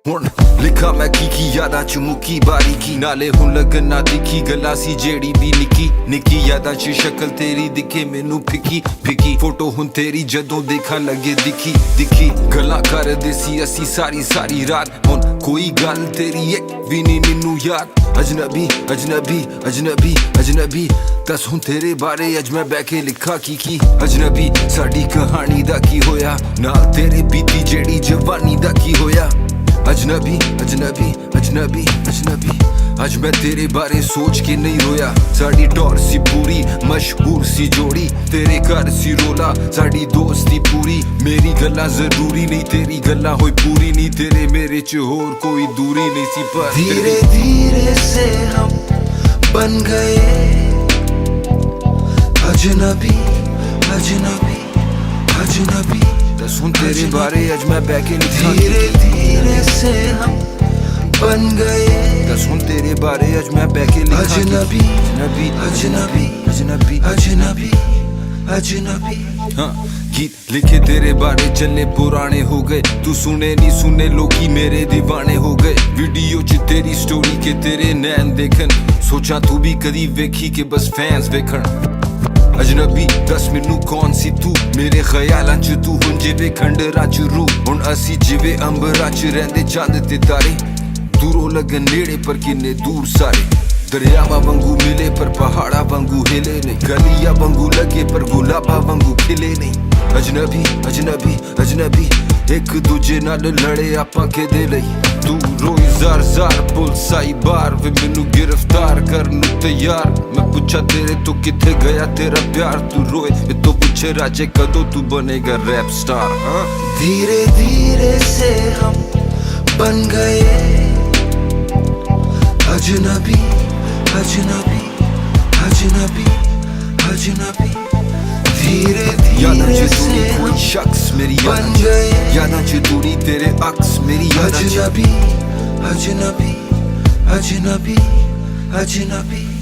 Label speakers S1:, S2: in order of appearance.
S1: ਹੁਣ ਲਿਖਾ ਮੈਂ ਕੀ ਯਾਦਾਂ ਚ ਮੁੱਕੀ ਬਾਰੀਕੀ ਨਾਲੇ ਹੁਣ ਲੱਗਣਾ ਦਿਖੀ ਗੱਲਾਂ ਸੀ ਜਿਹੜੀ ਦੀ ਨਿੱਕੀ ਨਿੱਕੀ ਯਾਦਾਂ ਚ ਸ਼ਕਲ ਤੇਰੀ ਦਿਖੇ ਮੈਨੂੰ ਫਿੱਕੀ ਫਿੱਕੀ ਫੋਟੋ ਹੁਣ ਤੇਰੀ ਜਦੋਂ ਦੇਖਾਂ ਲੱਗੇ ਦਿਖੀ ਦਿਖੀ ਗੱਲਾਂ ਕਰਦੇ ਸੀ ਅਸੀਂ ਸਾਰੀ ਰਾਤ ਹੁਣ ਕੋਈ ਗੱਲ ਤੇਰੀ ਇੱਕ ਵੀ ਨਹੀਂ ਮੈਨੂੰ ਯਾਦ ਅਜਨਬੀ ਅਜਨਬੀ ਅਜਨਬੀ ਅਜਨਬੀ ਦੱਸ ਹੁਣ ਤੇਰੇ ਬਾਰੇ ਅੱਜ ਮੈਂ ਬਹਿ ਕੇ ਲਿਖਾ ਕੀ ਅਜਨਬੀ ਸਾਡੀ ਕਹਾਣੀ ਦਾ ਕੀ ਹੋਇਆ ਨਾਲ ਤੇਰੇ ਬੀਤੀ ਜਿਹੜੀ ਜਵਾਨੀ ਦਾ ਕੀ ਹੋਇਆ अजनबी अजनबी अजनबी अजनबी अज मैं तेरे बारे सोच के नहीं रोया साड़ी टौर सी पूरी मशहूर सी जोड़ी तेरे घर सी रोला साड़ी दोस्ती पूरी मेरी गल्ला जरूरी नहीं तेरी गल्ला होई पूरी नहीं तेरे मेरे च होर कोई दूरी नहीं सी पर
S2: धीरे धीरे से हम बन गए अजनबी अजनबी अजनबी
S1: सुन तेरे बारे अज मैं बह के लिखा
S2: धीरे धीरे से हम बन गए
S1: सुन तेरे बारे अज मैं बह के लिखा
S2: अजनबी
S1: अजनबी
S2: अजनबी
S1: अजनबी
S2: अजनबी अजनबी
S1: हाँ गीत लिखे तेरे बारे चले पुराने हो गए तू सुने नहीं सुने लोगी मेरे दीवाने हो गए वीडियो च तेरी स्टोरी के तेरे नैन देखन सोचा तू भी कदी वेखी के बस फैंस वेखन अजनबी दस मैनू कौन सी तू मेरे ख्यालां च तू हुण जिवे खंडरां च रूह हुण असी जिवे अंबरां च रहिंदे चंद ते तारे दूरों लगन नेड़े पर किन्ने दूर सारे दरियावां वांगू मिले पर पहाड़ा वांगू हिले नहीं गलियां वांगू लगे पर गुलाबा वांगू खिले नहीं अजनबी अजनबी अजनबी एक दूजे नाल लड़े आपां किहदे लई तू रोई जार पुलिस आई बार वे मैनू गिरफ्तार करन तैयार मैं पूछा तेरे तो किथे गया तेरा प्यार तू रोए ये तो पूछे राजे कदों तू बनेगा रैप स्टार हाँ
S2: धीरे धीरे से हम बन गए अजनबी अजनबी अजनबी अजनबी धीरे
S1: यादां
S2: धीरे
S1: च
S2: से
S1: तूड़ी कोई
S2: हम
S1: शख्स मेरी
S2: बन गए
S1: यादां च तूड़ी तेरे अक्स मेरी यादां च
S2: अजनबी अजनबी अजनबी अजनबी